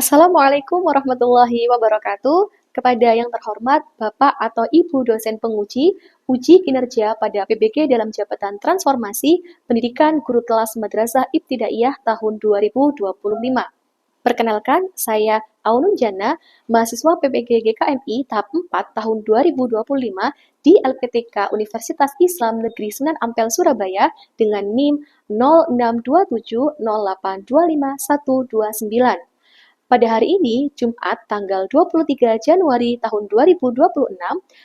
Assalamualaikum warahmatullahi wabarakatuh. Kepada yang terhormat Bapak atau Ibu dosen penguji, uji kinerja pada PBG dalam jabatan transformasi pendidikan guru kelas Madrasah Ibtidaiyah tahun 2025. Perkenalkan, saya Aunun Jana, mahasiswa PPG GKMI tahap 4 tahun 2025 di LPTK Universitas Islam Negeri Sunan Ampel Surabaya dengan NIM 062708251129. Pada hari ini, Jumat tanggal 23 Januari tahun 2026,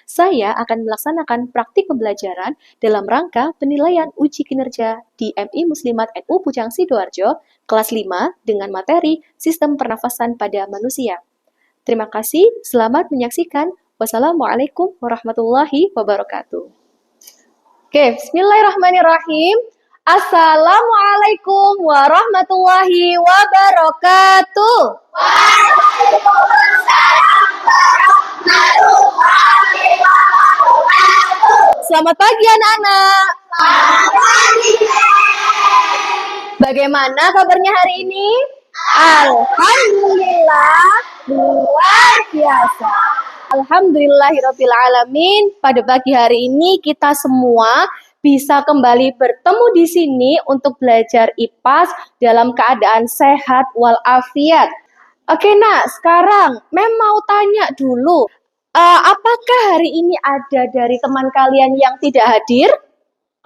saya akan melaksanakan praktik pembelajaran dalam rangka penilaian uji kinerja di MI Muslimat NU Pucang Sidoarjo, kelas 5 dengan materi Sistem Pernafasan pada Manusia. Terima kasih, selamat menyaksikan. Wassalamualaikum warahmatullahi wabarakatuh. Oke, bismillahirrahmanirrahim. Assalamualaikum warahmatullahi wabarakatuh. Selamat pagi anak-anak. Bagaimana kabarnya hari ini? Alhamdulillah, luar biasa. Alhamdulillahirabbil alamin. Pada pagi hari ini kita semua bisa kembali bertemu di sini untuk belajar IPAS dalam keadaan sehat walafiat. Oke, Nak, sekarang Mem mau tanya dulu, apakah hari ini ada dari teman kalian yang tidak hadir?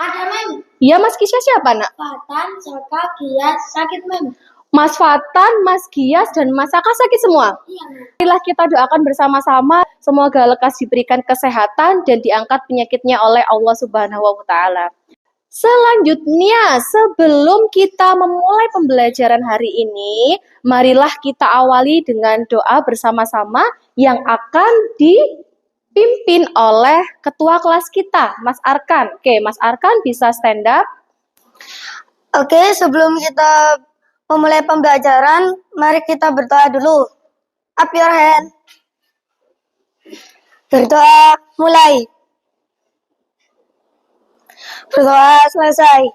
Ada, Mem. Ya, Mas Kisya siapa, Nak? Fatan, Saka, Giat, sakit, Mem. Mas Fatan, Mas Gias, dan Mas Saka sakit semua? Iya, Mem. Marilah kita doakan bersama-sama, semoga lekas diberikan kesehatan dan diangkat penyakitnya oleh Allah Subhanahu wa Ta'ala. Selanjutnya, sebelum kita memulai pembelajaran hari ini, marilah kita awali dengan doa bersama-sama yang akan dipimpin oleh ketua kelas kita, Mas Arkan. Oke, Mas Arkan bisa stand up. Oke, sebelum kita memulai pembelajaran, mari kita berdoa dulu. Up your hand. Berdoa mulai. Berdoa selesai.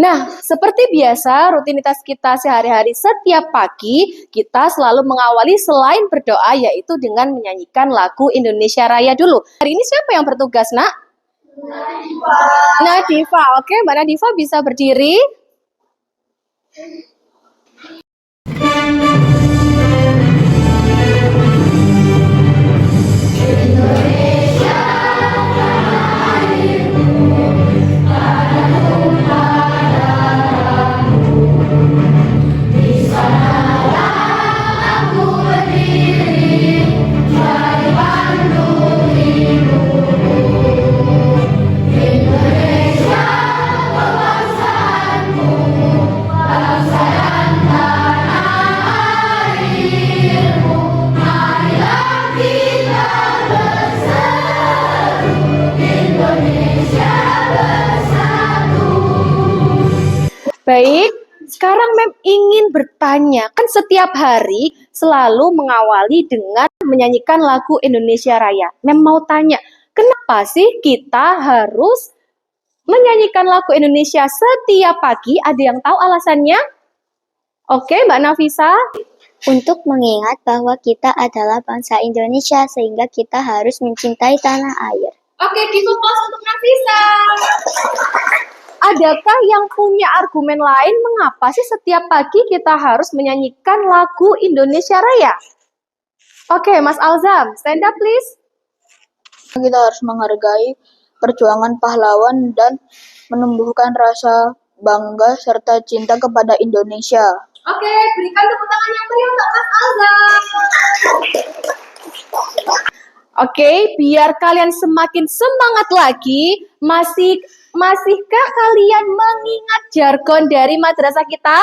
Nah, seperti biasa, rutinitas kita sehari-hari setiap pagi, kita selalu mengawali selain berdoa, yaitu dengan menyanyikan lagu Indonesia Raya dulu. Hari ini siapa yang bertugas, Nak? Nadifa. Oke, Mbak Nadifa bisa berdiri. Baik, sekarang Mem ingin bertanya, kan setiap hari selalu mengawali dengan menyanyikan lagu Indonesia Raya. Mem mau tanya, kenapa sih kita harus menyanyikan lagu Indonesia setiap pagi? Ada yang tahu alasannya? Oke, Mbak Nafisa. Untuk mengingat bahwa kita adalah bangsa Indonesia, sehingga kita harus mencintai tanah air. Oke, difokus untuk Nafisa. Adakah yang punya argumen lain mengapa sih setiap pagi kita harus menyanyikan lagu Indonesia Raya? Oke, Mas Alzam, stand up please. Kita harus menghargai perjuangan pahlawan dan menumbuhkan rasa bangga serta cinta kepada Indonesia. Oke, berikan tepuk tangan yang meriah untuk Mas Alzam. Oke, biar kalian semakin semangat lagi, masihkah kalian mengingat jargon dari madrasah kita?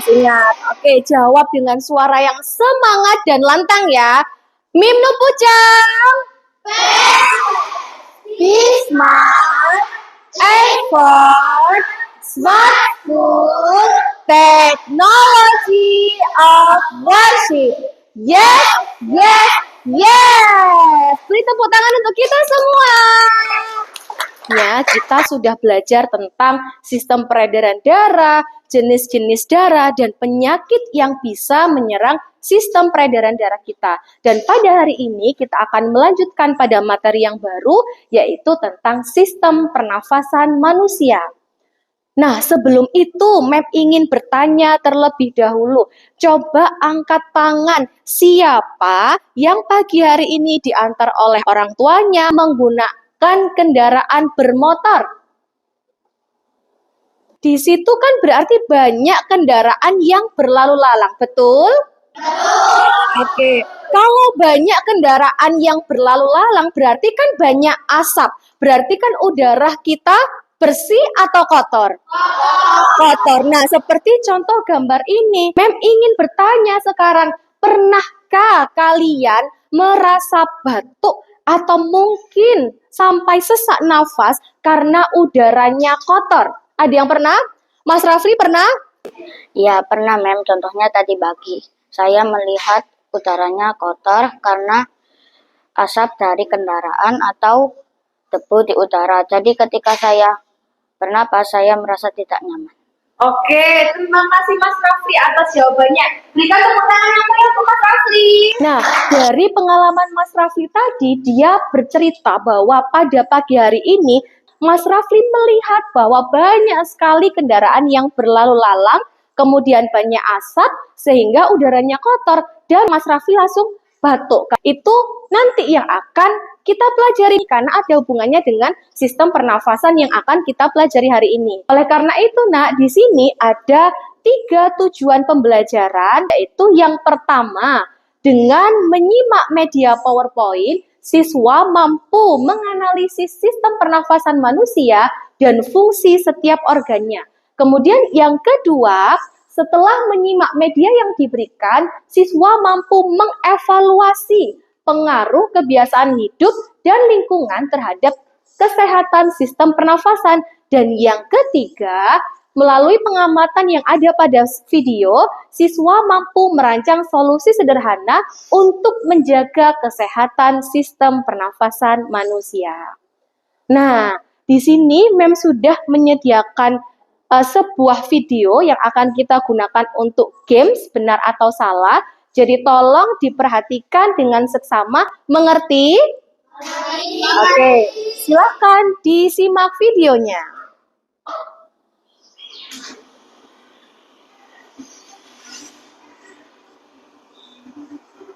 Ingat. Oke, jawab dengan suara yang semangat dan lantang ya. Mim nu pucang. Be smart, effort, smartful, technology of worship. Yes, yes, yes. Beri tepuk tangan untuk kita semua. Sebelumnya kita sudah belajar tentang sistem peredaran darah, jenis-jenis darah, dan penyakit yang bisa menyerang sistem peredaran darah kita. Dan pada hari ini kita akan melanjutkan pada materi yang baru, yaitu tentang sistem pernafasan manusia. Nah, sebelum itu, Mem ingin bertanya terlebih dahulu. Coba angkat tangan, siapa yang pagi hari ini diantar oleh orang tuanya menggunakan kendaraan bermotor? Di situ kan berarti banyak kendaraan yang berlalu lalang, betul? Oke, kalau banyak kendaraan yang berlalu lalang berarti kan banyak asap. Berarti kan udara kita bersih atau kotor? Kotor. Nah, seperti contoh gambar ini, Mem ingin bertanya sekarang, pernahkah kalian merasa batuk atau mungkin sampai sesak nafas karena udaranya kotor? Ada yang pernah? Mas Rafli pernah? Ya, pernah, Mem. Contohnya tadi pagi. Saya melihat udaranya kotor karena asap dari kendaraan atau debu di udara. Jadi ketika saya bernapas, saya merasa tidak nyaman. Oke, terima kasih Mas Rafli atas jawabannya. Berikan tepuk tangan yang meriah untuk Mas Rafli. Nah, dari pengalaman Mas Rafli tadi, dia bercerita bahwa pada pagi hari ini, Mas Rafli melihat bahwa banyak sekali kendaraan yang berlalu lalang, kemudian banyak asap, sehingga udaranya kotor, dan Mas Rafli langsung batuk. Itu nanti yang akan kita pelajari karena ada hubungannya dengan sistem pernafasan yang akan kita pelajari hari ini. Oleh karena itu, Nak, di sini ada 3 tujuan pembelajaran, yaitu yang pertama, dengan menyimak media PowerPoint, siswa mampu menganalisis sistem pernafasan manusia dan fungsi setiap organnya. Kemudian yang kedua, setelah menyimak media yang diberikan, siswa mampu mengevaluasi pengaruh kebiasaan hidup dan lingkungan terhadap kesehatan sistem pernafasan. Dan yang ketiga, melalui pengamatan yang ada pada video, siswa mampu merancang solusi sederhana untuk menjaga kesehatan sistem pernafasan manusia. Nah, di sini Mem sudah menyediakan sebuah video yang akan kita gunakan untuk games, benar atau salah. Jadi tolong diperhatikan dengan seksama, mengerti? Oke, silakan disimak videonya.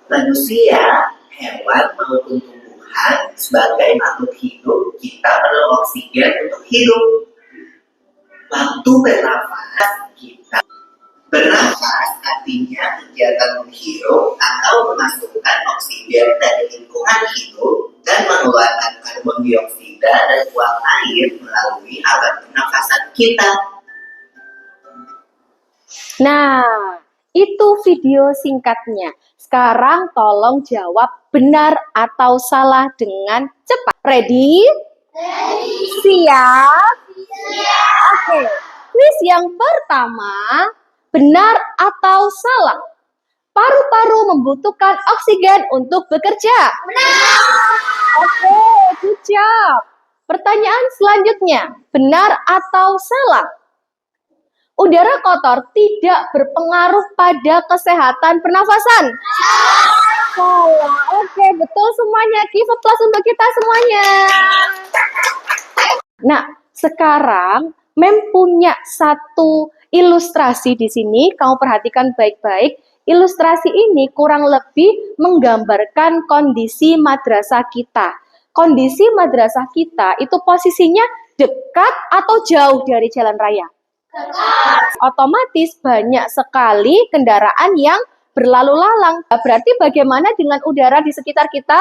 Manusia, hewan maupun tumbuhan sebagai makhluk hidup, kita perlu oksigen untuk hidup. Waktu bernafas, kita bernafas artinya kegiatan menghirup atau memasukkan oksigen dari lingkungan hidup dan mengeluarkan karbon dioksida dan uap air melalui alat pernafasan kita. Nah, itu video singkatnya. Sekarang tolong jawab benar atau salah dengan cepat. Ready? Siap? Oke. Kuis yang pertama, benar atau salah? Paru-paru membutuhkan oksigen untuk bekerja. Benar. Oke, good job. Pertanyaan selanjutnya, benar atau salah? Udara kotor tidak berpengaruh pada kesehatan pernafasan. Salah. Oke, betul semuanya. Give a plus untuk kita semuanya. Nah, sekarang Mem punya satu ilustrasi di sini. Kamu perhatikan baik-baik. Ilustrasi ini kurang lebih menggambarkan kondisi madrasah kita. Kondisi madrasah kita itu posisinya dekat atau jauh dari jalan raya? Otomatis banyak sekali kendaraan yang berlalu lalang. Berarti bagaimana dengan udara di sekitar kita?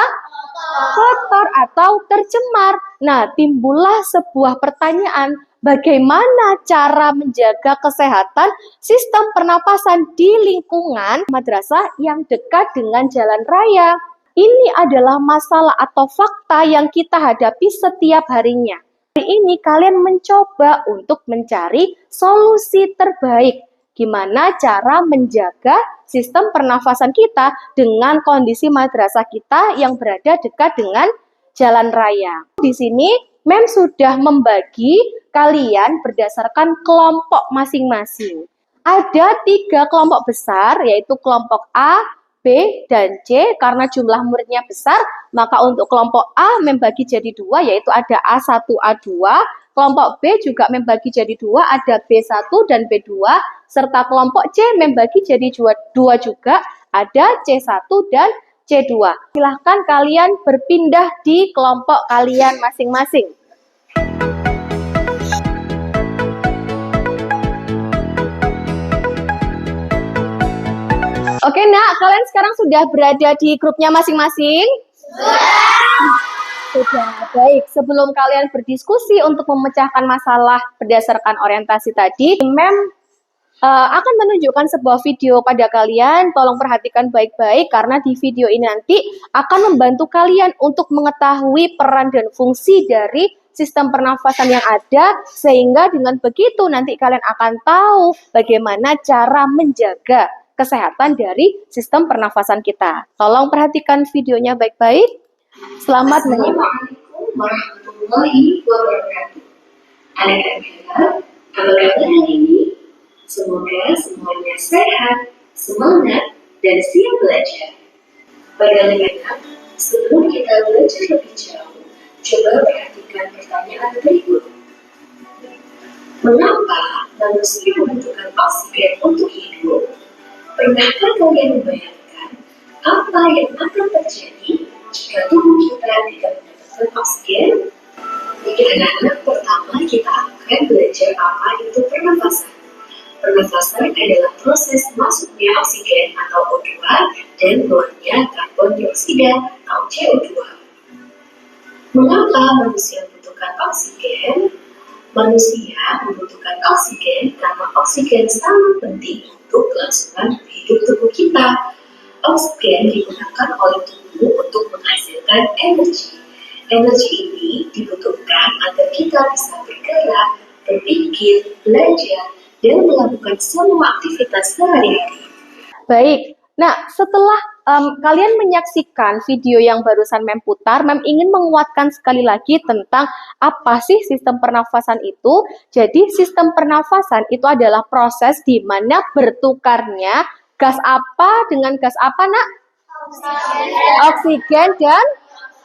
Kotor atau tercemar. Nah, timbullah sebuah pertanyaan, bagaimana cara menjaga kesehatan sistem pernapasan di lingkungan madrasah yang dekat dengan jalan raya? Ini adalah masalah atau fakta yang kita hadapi setiap harinya. Hari ini kalian mencoba untuk mencari solusi terbaik. Gimana cara menjaga sistem pernafasan kita dengan kondisi madrasah kita yang berada dekat dengan jalan raya. Di sini Mem sudah membagi kalian berdasarkan kelompok masing-masing. Ada 3 kelompok besar, yaitu kelompok A, B, dan C. Karena jumlah muridnya besar, maka untuk kelompok A membagi jadi 2, yaitu ada A1, A2. Kelompok B juga membagi jadi 2, ada B1 dan B2. Serta kelompok C membagi jadi 2 juga, ada C1 dan C2. Silahkan kalian berpindah di kelompok kalian masing-masing. Oke nak, kalian sekarang sudah berada di grupnya masing-masing? Sudah, baik. Sebelum kalian berdiskusi untuk memecahkan masalah berdasarkan orientasi tadi, Mem akan menunjukkan sebuah video pada kalian. Tolong perhatikan baik-baik karena di video ini nanti akan membantu kalian untuk mengetahui peran dan fungsi dari sistem pernafasan yang ada, sehingga dengan begitu nanti kalian akan tahu bagaimana cara menjaga kesehatan dari sistem pernafasan kita. Tolong perhatikan videonya baik-baik. Selamat menyimak. Assalamualaikum warahmatullahi wabarakatuh. Anak-anak, apa kabar hari ini? Semoga semuanya sehat, semangat, dan siap belajar. Pada anak-anak, sebelum kita belajar lebih jauh, coba perhatikan pertanyaan berikut. Mengapa manusia membutuhkan oksigen untuk hidup? Pernahkah kalian membayangkan apa yang akan terjadi jika tubuh kita tidak mendapatkan oksigen? Bagi anak-anak, pertama kita akan belajar apa itu pernafasan. Pernafasan adalah proses masuknya oksigen atau O2 dan keluarnya karbon dioksida atau CO2. Mengapa manusia membutuhkan oksigen? Manusia membutuhkan oksigen karena oksigen sangat penting untuk kelangsungan hidup tubuh kita. Oksigen digunakan oleh tubuh untuk menghasilkan energi. Energi ini dibutuhkan agar kita bisa bergerak, berpikir, belajar, dan melakukan semua aktivitas sehari-hari. Baik, nah setelah kalian menyaksikan video yang barusan Mem putar, Mem ingin menguatkan sekali lagi tentang apa sih sistem pernafasan itu. Jadi sistem pernafasan itu adalah proses di mana bertukarnya gas apa dengan gas apa nak? Oksigen dan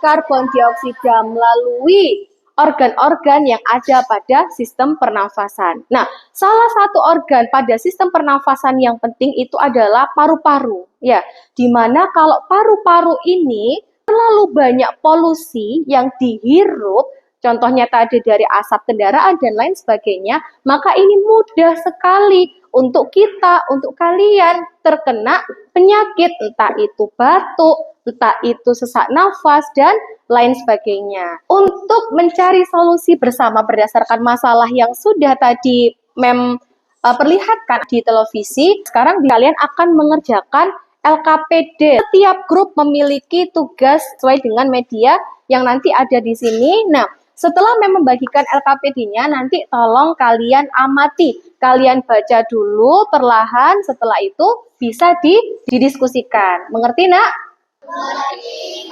karbon dioksida melalui organ-organ yang ada pada sistem pernafasan. Nah, salah satu organ pada sistem pernafasan yang penting itu adalah paru-paru. Ya, dimana kalau paru-paru ini terlalu banyak polusi yang dihirup, contohnya tadi dari asap kendaraan dan lain sebagainya, maka ini mudah sekali untuk kita, untuk kalian terkena penyakit, entah itu batuk, entah itu sesak nafas, dan lain sebagainya. Untuk mencari solusi bersama berdasarkan masalah yang sudah tadi Mem perlihatkan di televisi, sekarang kalian akan mengerjakan LKPD. Setiap grup memiliki tugas sesuai dengan media yang nanti ada di sini. Nah, setelah Mem membagikan LKPD-nya, nanti tolong kalian amati. Kalian baca dulu perlahan, setelah itu bisa didiskusikan. Mengerti, nak?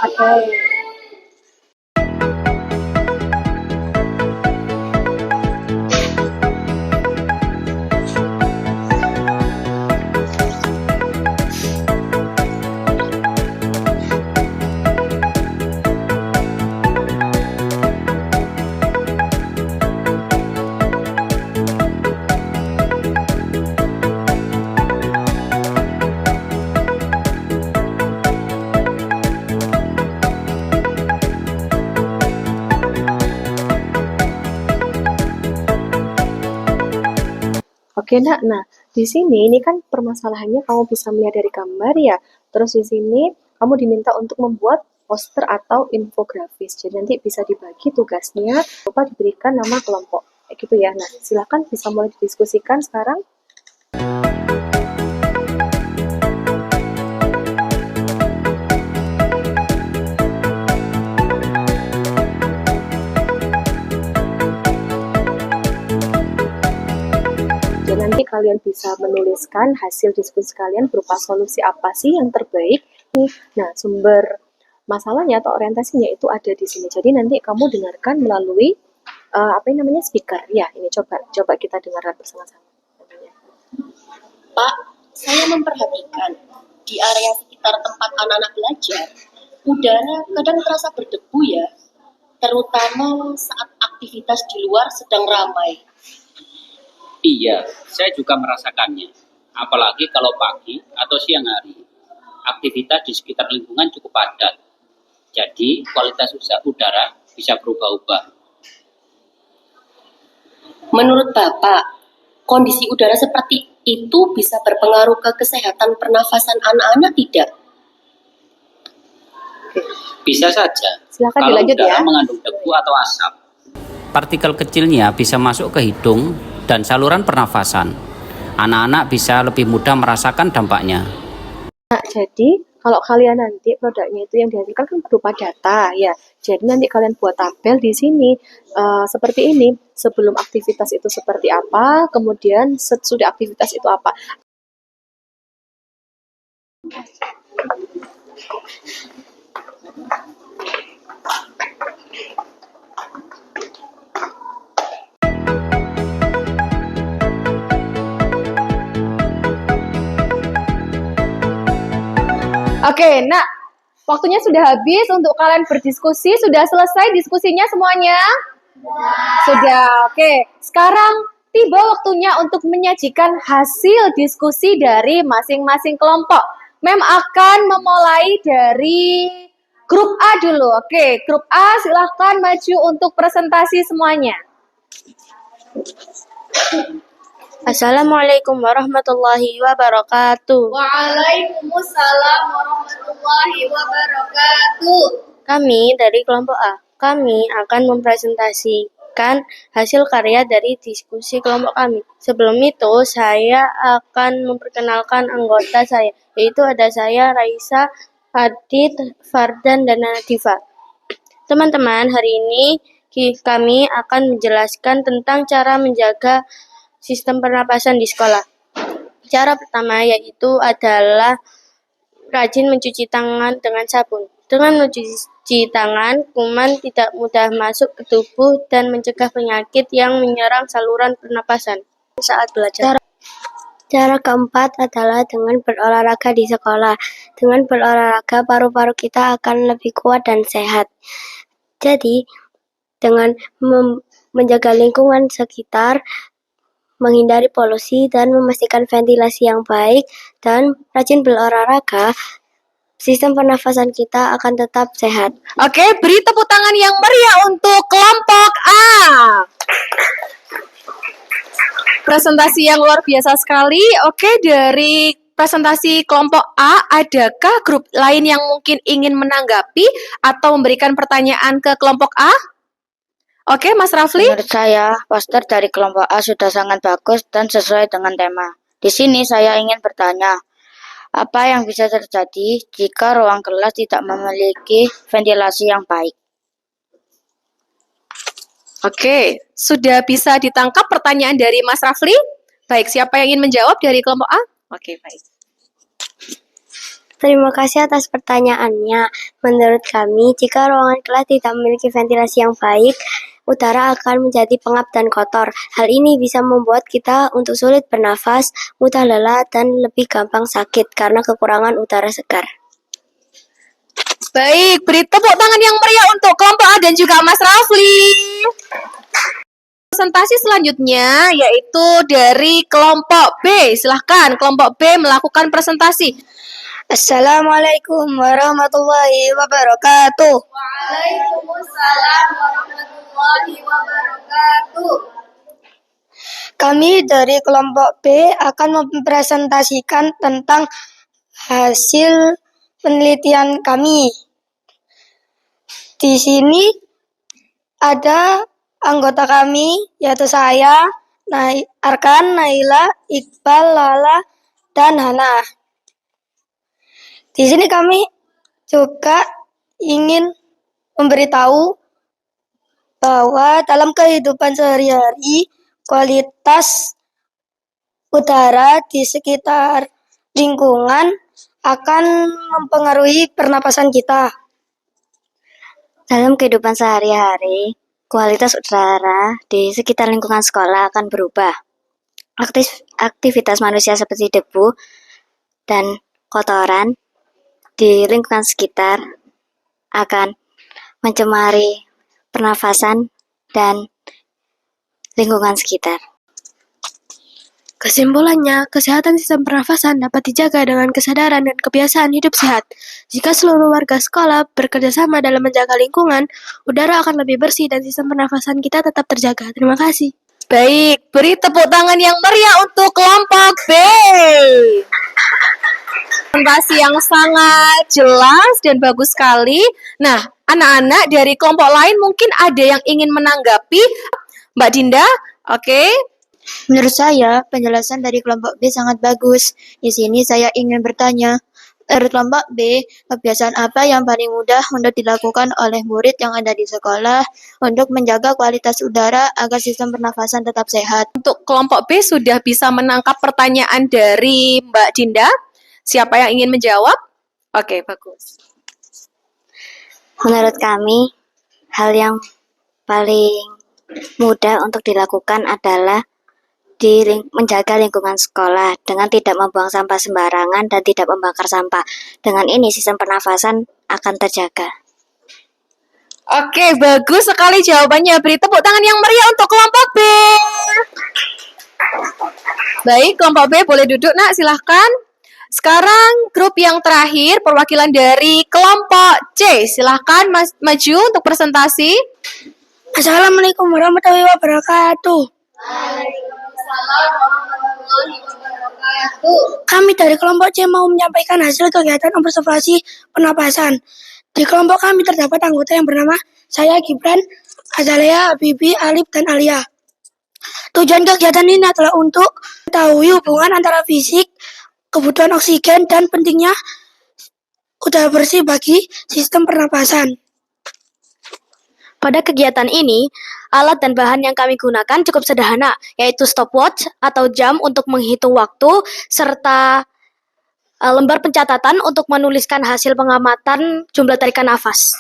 Oke. Oke, nak. Nah, di sini ini kan permasalahannya kamu bisa melihat dari gambar ya. Terus di sini kamu diminta untuk membuat poster atau infografis. Jadi nanti bisa dibagi tugasnya, lupa diberikan nama kelompok. Kayak gitu ya. Nah, silakan bisa mulai didiskusikan sekarang. Nanti kalian bisa menuliskan hasil diskusi kalian berupa solusi apa sih yang terbaik. Nah, sumber masalahnya atau orientasinya itu ada di sini. Jadi nanti kamu dengarkan melalui speaker. Ya, ini coba kita dengarkan bersama-sama. Pak, saya memperhatikan di area sekitar tempat anak-anak belajar, udara kadang terasa berdebu ya, terutama saat aktivitas di luar sedang ramai. Iya, saya juga merasakannya. Apalagi kalau pagi atau siang hari. Aktivitas di sekitar lingkungan cukup padat. Jadi, kualitas udara bisa berubah-ubah. Menurut Bapak, kondisi udara seperti itu bisa berpengaruh ke kesehatan pernafasan anak-anak tidak? Bisa saja. Silakan kalau dilanjut udara ya. mengandung debu atau asap. Partikel kecilnya bisa masuk ke hidung dan saluran pernafasan. Anak-anak bisa lebih mudah merasakan dampaknya. Nah, jadi kalau kalian nanti produknya itu yang dihasilkan kan berupa data ya. Jadi nanti kalian buat tabel di sini seperti ini. Sebelum aktivitas itu seperti apa, kemudian sesudah aktivitas itu apa. Oke, nah waktunya sudah habis untuk kalian berdiskusi. Sudah selesai diskusinya semuanya? Sudah, oke. Sekarang tiba waktunya untuk menyajikan hasil diskusi dari masing-masing kelompok. Mem akan memulai dari grup A dulu. Oke, grup A silahkan maju untuk presentasi semuanya. Assalamualaikum warahmatullahi wabarakatuh. Waalaikumsalam warahmatullahi wabarakatuh. Kami dari kelompok A. Kami akan mempresentasikan hasil karya dari diskusi kelompok kami. Sebelum itu, saya akan memperkenalkan anggota saya, yaitu ada saya, Raisa, Adit, Fardan, dan Nadifa. Teman-teman, hari ini kami akan menjelaskan tentang cara menjaga sistem pernapasan di sekolah. Cara pertama yaitu adalah rajin mencuci tangan dengan sabun. Dengan mencuci tangan, kuman tidak mudah masuk ke tubuh dan mencegah penyakit yang menyerang saluran pernapasan saat belajar. Cara keempat adalah dengan berolahraga di sekolah. Dengan berolahraga, paru-paru kita akan lebih kuat dan sehat. Jadi, dengan menjaga lingkungan sekitar, menghindari polusi dan memastikan ventilasi yang baik dan rajin berolahraga, sistem pernafasan kita akan tetap sehat. Oke, beri tepuk tangan yang meriah untuk kelompok A. Presentasi yang luar biasa sekali. Oke, dari presentasi kelompok A, adakah grup lain yang mungkin ingin menanggapi atau memberikan pertanyaan ke kelompok A? Oke, Mas Rafli. Menurut saya, poster dari kelompok A sudah sangat bagus dan sesuai dengan tema. Di sini saya ingin bertanya, apa yang bisa terjadi jika ruang kelas tidak memiliki ventilasi yang baik? Oke, sudah bisa ditangkap pertanyaan dari Mas Rafli? Baik, siapa yang ingin menjawab dari kelompok A? Oke, baik. Terima kasih atas pertanyaannya. Menurut kami, jika ruangan kelas tidak memiliki ventilasi yang baik, udara akan menjadi pengap dan kotor. Hal ini bisa membuat kita untuk sulit bernafas, mudah lelah, dan lebih gampang sakit karena kekurangan udara segar. Baik, beri tepuk tangan yang meriah untuk kelompok A dan juga Mas Rafli. Presentasi selanjutnya yaitu dari kelompok B. Silahkan kelompok B melakukan presentasi. Assalamualaikum warahmatullahi wabarakatuh. Waalaikumsalam warahmatullahi wabarakatuh. Kami dari kelompok B akan mempresentasikan tentang hasil penelitian kami. Di sini ada anggota kami, yaitu saya, Arkan, Naila, Iqbal, Lala, dan Hana. Di sini kami juga ingin memberitahu bahwa dalam kehidupan sehari-hari, kualitas udara di sekitar lingkungan akan mempengaruhi pernapasan kita. Dalam kehidupan sehari-hari, kualitas udara di sekitar lingkungan sekolah akan berubah. Aktivitas manusia seperti debu dan kotoran di lingkungan sekitar akan mencemari pernafasan dan lingkungan sekitar. Kesimpulannya, kesehatan sistem pernafasan dapat dijaga dengan kesadaran dan kebiasaan hidup sehat. Jika seluruh warga sekolah bekerja sama dalam menjaga lingkungan, udara akan lebih bersih dan sistem pernafasan kita tetap terjaga. Terima kasih. Baik, beri tepuk tangan yang meriah untuk kelompok B. Presentasi yang sangat jelas dan bagus sekali. Nah, anak-anak dari kelompok lain mungkin ada yang ingin menanggapi. Mbak Dinda, oke. Menurut saya, penjelasan dari kelompok B sangat bagus. Di sini saya ingin bertanya, menurut kelompok B, kebiasaan apa yang paling mudah untuk dilakukan oleh murid yang ada di sekolah untuk menjaga kualitas udara agar sistem pernafasan tetap sehat? Untuk kelompok B sudah bisa menangkap pertanyaan dari Mbak Dinda. Siapa yang ingin menjawab? Oke, bagus. Menurut kami, hal yang paling mudah untuk dilakukan adalah menjaga lingkungan sekolah dengan tidak membuang sampah sembarangan dan tidak membakar sampah. Dengan ini sistem pernafasan akan terjaga. Oke, bagus sekali jawabannya. Beri tepuk tangan yang meriah untuk kelompok B. Baik, kelompok B boleh duduk, Nak, silahkan. Sekarang grup yang terakhir, perwakilan dari kelompok C. Silahkan maju untuk presentasi. Assalamualaikum warahmatullahi wabarakatuh. Waalaikumsalam warahmatullahi wabarakatuh. Kami dari kelompok C mau menyampaikan hasil kegiatan observasi pernapasan. Di kelompok kami terdapat anggota yang bernama saya, Gibran, Azalea, Bibi, Alif, dan Alia. Tujuan kegiatan ini adalah untuk mengetahui hubungan antara fisik, kebutuhan oksigen, dan pentingnya udara bersih bagi sistem pernapasan. Pada kegiatan ini, alat dan bahan yang kami gunakan cukup sederhana, yaitu stopwatch atau jam untuk menghitung waktu, serta lembar pencatatan untuk menuliskan hasil pengamatan jumlah tarikan nafas.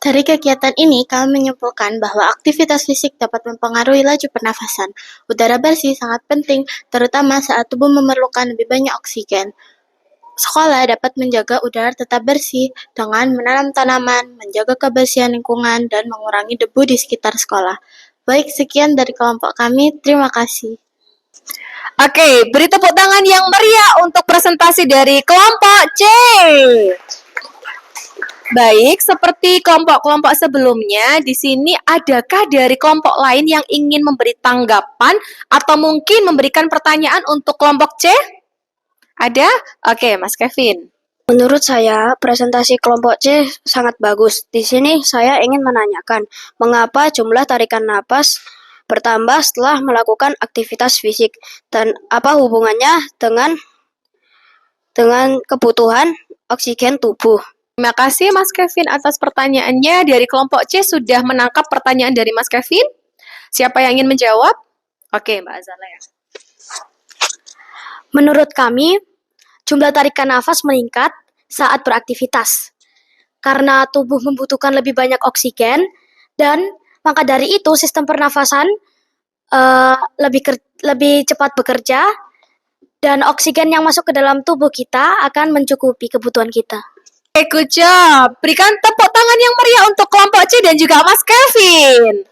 Dari kegiatan ini, kami menyimpulkan bahwa aktivitas fisik dapat mempengaruhi laju pernafasan. Udara bersih sangat penting, terutama saat tubuh memerlukan lebih banyak oksigen. Sekolah dapat menjaga udara tetap bersih dengan menanam tanaman, menjaga kebersihan lingkungan, dan mengurangi debu di sekitar sekolah. Baik, sekian dari kelompok kami. Terima kasih. Oke, beri tepuk tangan yang meriah untuk presentasi dari kelompok C. Baik, seperti kelompok-kelompok sebelumnya, di sini adakah dari kelompok lain yang ingin memberi tanggapan atau mungkin memberikan pertanyaan untuk kelompok C? Ada? Oke, Mas Kevin. Menurut saya, presentasi kelompok C sangat bagus. Di sini saya ingin menanyakan, mengapa jumlah tarikan napas bertambah setelah melakukan aktivitas fisik dan apa hubungannya dengan kebutuhan oksigen tubuh? Terima kasih Mas Kevin atas pertanyaannya. Dari kelompok C sudah menangkap pertanyaan dari Mas Kevin. Siapa yang ingin menjawab? Oke, Mbak Azalea. Menurut kami, jumlah tarikan nafas meningkat saat beraktivitas karena tubuh membutuhkan lebih banyak oksigen dan maka dari itu sistem pernafasan lebih cepat bekerja dan oksigen yang masuk ke dalam tubuh kita akan mencukupi kebutuhan kita. Good job. Berikan tepuk tangan yang meriah untuk kelompok C dan juga Mas Kevin.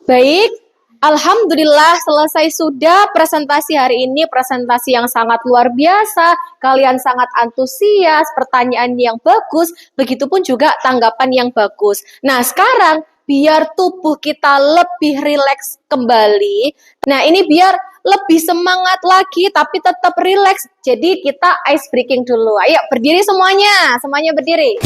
Baik, alhamdulillah selesai sudah presentasi hari ini. Presentasi yang sangat luar biasa. Kalian sangat antusias, pertanyaan yang bagus, begitupun juga tanggapan yang bagus. Nah, sekarang biar tubuh kita lebih rileks kembali. Nah, ini biar lebih semangat lagi, tapi tetap rileks. Jadi kita ice breaking dulu. Ayo berdiri semuanya. Semuanya berdiri.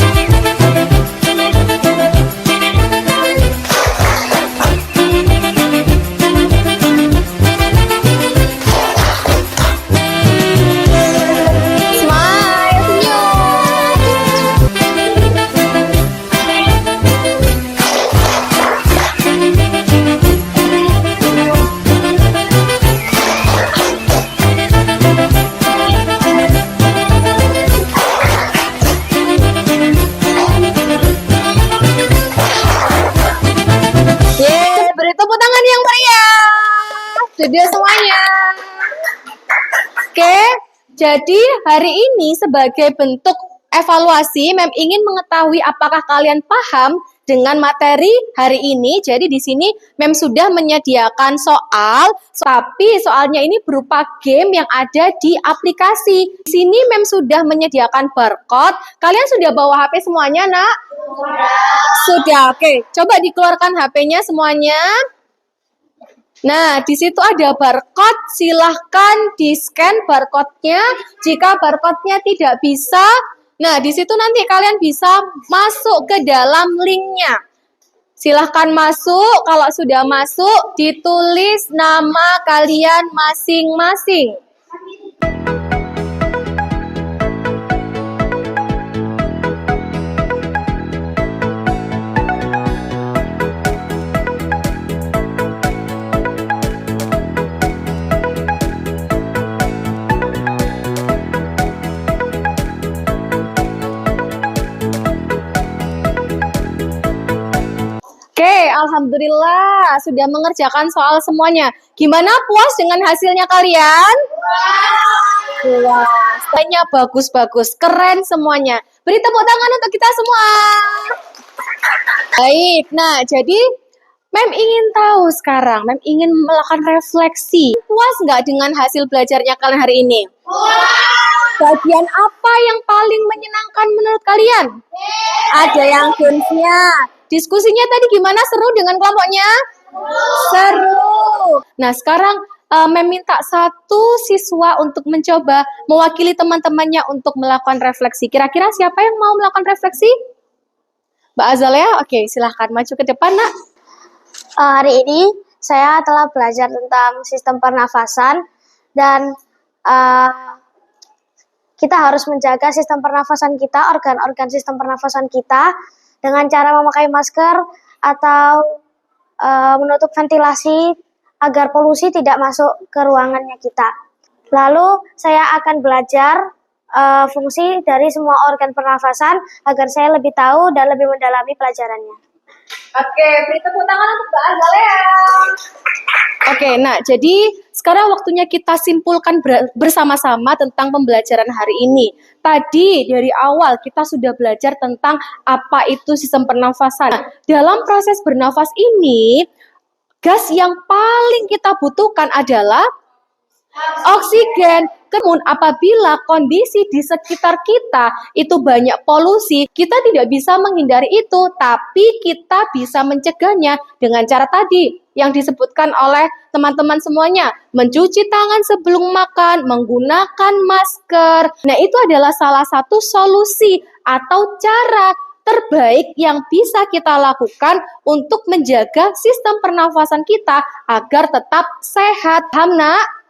Oke, jadi hari ini sebagai bentuk evaluasi, Mem ingin mengetahui apakah kalian paham dengan materi hari ini. Jadi di sini Mem sudah menyediakan soal, tapi soalnya ini berupa game yang ada di aplikasi. Di sini Mem sudah menyediakan barcode. Kalian sudah bawa HP semuanya, Nak? Sudah. Oke, coba dikeluarkan HP-nya semuanya. Nah, di situ ada barcode, silahkan di-scan barcode-nya. Jika barcode-nya tidak bisa, nah di situ nanti kalian bisa masuk ke dalam link-nya. Silahkan masuk, kalau sudah masuk, ditulis nama kalian masing-masing. Oke, alhamdulillah sudah mengerjakan soal semuanya. Gimana, puas dengan hasilnya kalian? Puas. Semuanya bagus-bagus, keren semuanya. Beri tepuk tangan untuk kita semua. Baik, nah jadi Mem ingin tahu sekarang, Mem ingin melakukan refleksi. Puas nggak dengan hasil belajarnya kalian hari ini? Bagian apa yang paling menyenangkan menurut kalian? Ada yang gamesnya. Diskusinya tadi gimana? Seru dengan kelompoknya? Seru. Nah sekarang Mem minta satu siswa untuk mencoba mewakili teman-temannya untuk melakukan refleksi. Kira-kira siapa yang mau melakukan refleksi? Mbak Azalea? Oke, silahkan maju ke depan, Nak. Hari ini saya telah belajar tentang sistem pernafasan dan kita harus menjaga sistem pernafasan kita, organ-organ sistem pernafasan kita dengan cara memakai masker atau menutup ventilasi agar polusi tidak masuk ke ruangannya kita. Lalu saya akan belajar fungsi dari semua organ pernafasan agar saya lebih tahu dan lebih mendalami pelajarannya. Oke, beri tepuk tangan untuk Mbak Azalea. Oke, nah jadi sekarang waktunya kita simpulkan bersama-sama tentang pembelajaran hari ini. Tadi dari awal kita sudah belajar tentang apa itu sistem pernafasan. Nah, dalam proses bernafas ini, gas yang paling kita butuhkan adalah oksigen. Namun apabila kondisi di sekitar kita itu banyak polusi, kita tidak bisa menghindari itu, tapi kita bisa mencegahnya dengan cara tadi yang disebutkan oleh teman-teman semuanya. Mencuci tangan sebelum makan, menggunakan masker. Nah, itu adalah salah satu solusi atau cara terbaik yang bisa kita lakukan untuk menjaga sistem pernafasan kita agar tetap sehat. Paham, Nak?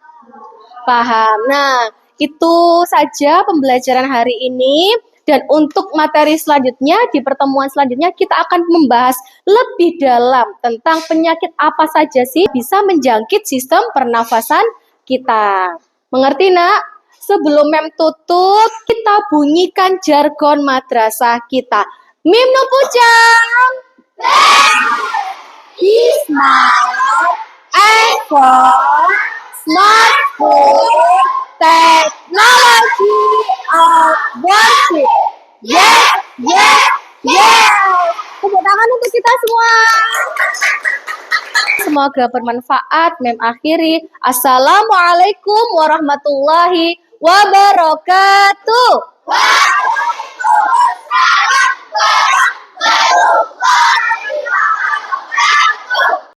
Paham. Nah, itu saja pembelajaran hari ini. Dan untuk materi selanjutnya, di pertemuan selanjutnya kita akan membahas lebih dalam tentang penyakit apa saja sih bisa menjangkit sistem pernafasan kita. Mengerti, Nak? Sebelum Mem tutup, kita bunyikan jargon madrasah kita. Mim no pucang. Ismail. Effort. Smartphone, technology of worship. Yes, yes, yes. Tepuk tangan untuk kita semua. Semoga bermanfaat. Mem akhiri. Assalamualaikum warahmatullahi wabarakatuh.